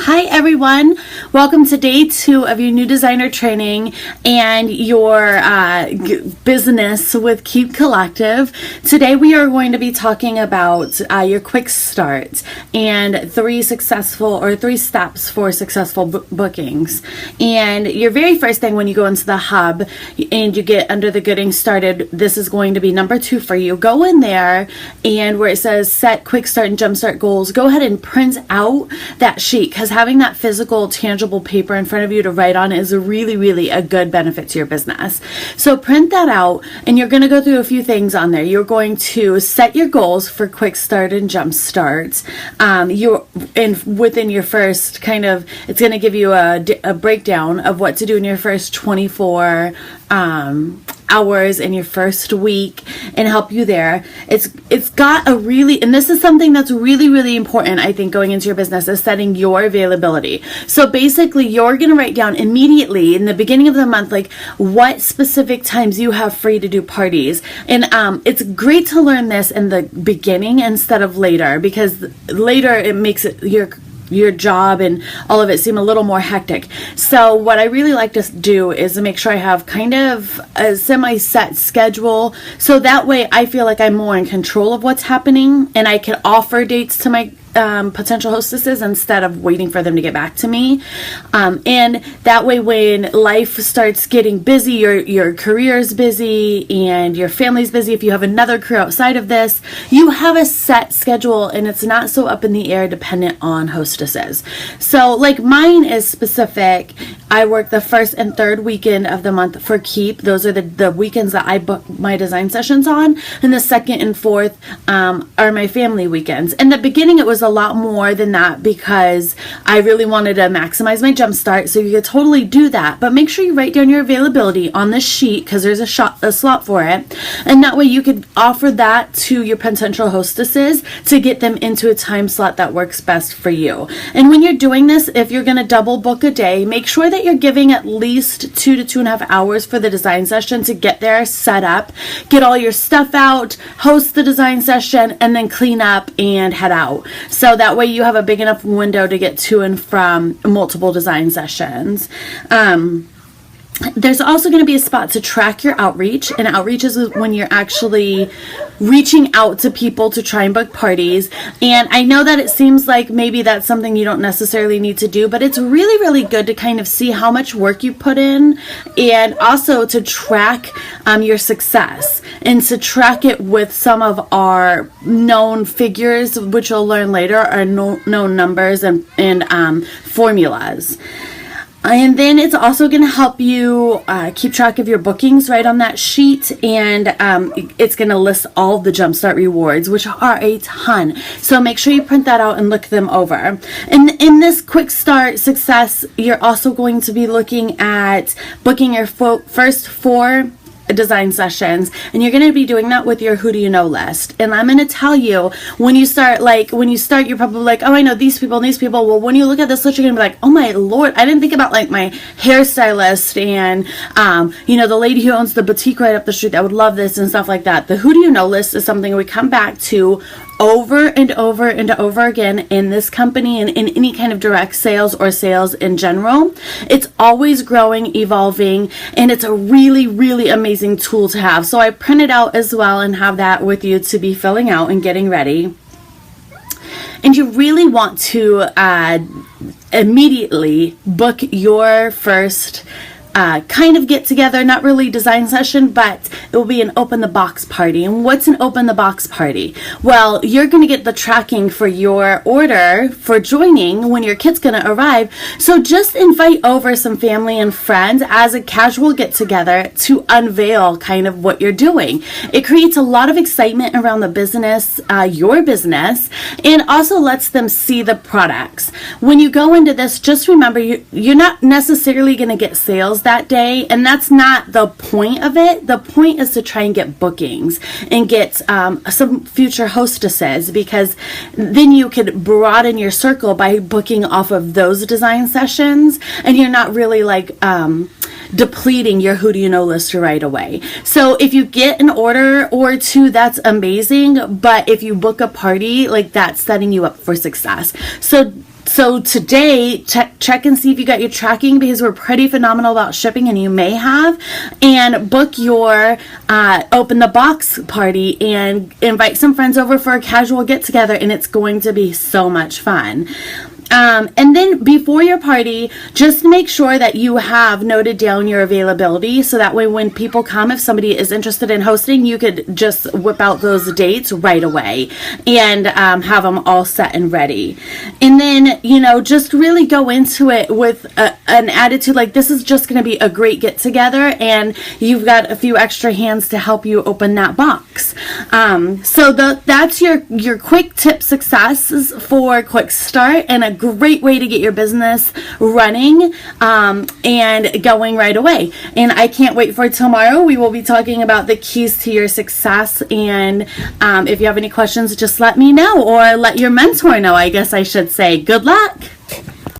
Hi everyone, welcome to day 2 of your new designer training and your business with Keep Collective. Today we are going to be talking about your quick start and 3 steps for successful bookings. And your very first thing when you go into the hub and you get under the getting started, this is going to be number 2 for you. Go in there and where it says set quick start and jumpstart goals, go ahead and print out that sheet, because having that physical, tangible paper in front of you to write on is really a good benefit to your business. So print that out, and you're going to go through a few things on there. You're going to set your goals for quick start and jump starts. Within your first it's going to give you a breakdown of what to do in your first 24 hours in your first week and help you there. It's got and this is something that's really important, I think, going into your business, is setting your availability. So basically you're going to write down immediately in the beginning of the month, like what specific times you have free to do parties. And it's great to learn this in the beginning instead of later, because later it makes it your job and all of it seem a little more hectic. So what I really like to do is to make sure I have kind of a semi-set schedule, so that way I feel like I'm more in control of what's happening and I can offer dates to my potential hostesses instead of waiting for them to get back to me. And that way when life starts getting busy, your career's busy and your family's busy, if you have another career outside of this, you have a set schedule and it's not so up in the air dependent on hostesses. So like mine is specific. I work the first and third weekend of the month for Keep. Those are the weekends that I book my design sessions on, and the second and fourth are my family weekends. In the beginning it was a lot more than that because I really wanted to maximize my jump start, so you could totally do that, but make sure you write down your availability on the sheet because there's a slot for it, and that way you could offer that to your potential hostesses to get them into a time slot that works best for you. And when you're doing this, if you're going to double book a day, make sure that you're giving at least 2 to 2.5 hours for the design session to get there, set up, get all your stuff out, host the design session, and then clean up and head out. So that way you have a big enough window to get to and from multiple design sessions. There's also going to be a spot to track your outreach, and outreach is when you're actually reaching out to people to try and book parties. And I know that it seems like maybe that's something you don't necessarily need to do, but it's really good to kind of see how much work you put in, and also to track your success and to track it with some of our known figures, which you'll learn later are known numbers and formulas. And then it's also going to help you keep track of your bookings right on that sheet, and it's going to list all the Jumpstart rewards, which are a ton. So make sure you print that out and look them over. And in this quick start success, you're also going to be looking at booking your first 4 design sessions, and you're going to be doing that with your who do you know list. And I'm going to tell you, when you start you're probably like, oh, I know these people and these people. Well, when you look at this list, you're going to be like, oh my lord, I didn't think about like my hairstylist and the lady who owns the boutique right up the street that would love this and stuff like that. The who do you know list is something we come back to over and over again in this company and in any kind of direct sales or sales in general. It's always growing, evolving, and it's a really amazing tool to have. So I print it out as well and have that with you to be filling out and getting ready. And you really want to immediately book your first kind of get together, not really design session, but it will be an open the box party. And what's an open the box party? Well, you're going to get the tracking for your order for joining when your kit's going to arrive. So just invite over some family and friends as a casual get together to unveil kind of what you're doing. It creates a lot of excitement around the business, your business, and also lets them see the products. When you go into this, just remember you're not necessarily going to get sales that day, and that's not the point of it. The point is to try and get bookings and get some future hostesses, because then you could broaden your circle by booking off of those design sessions, and you're not really like depleting your who do you know list right away. So if you get an order or 2, that's amazing, but if you book a party, like, that's setting you up for success. So So today, check and see if you got your tracking, because we're pretty phenomenal about shipping, and you may have. And book your open the box party and invite some friends over for a casual get together, and it's going to be so much fun. And then before your party, just make sure that you have noted down your availability, so that way when people come, if somebody is interested in hosting, you could just whip out those dates right away and have them all set and ready. And then, just really go into it with an attitude like this is just going to be a great get together, and you've got a few extra hands to help you open that box. So that's your quick tip successes for Quick Start, and a great way to get your business running and going right away. And I can't wait for tomorrow. We will be talking about the keys to your success. And if you have any questions, just let me know, or let your mentor know, I guess I should say. Good luck.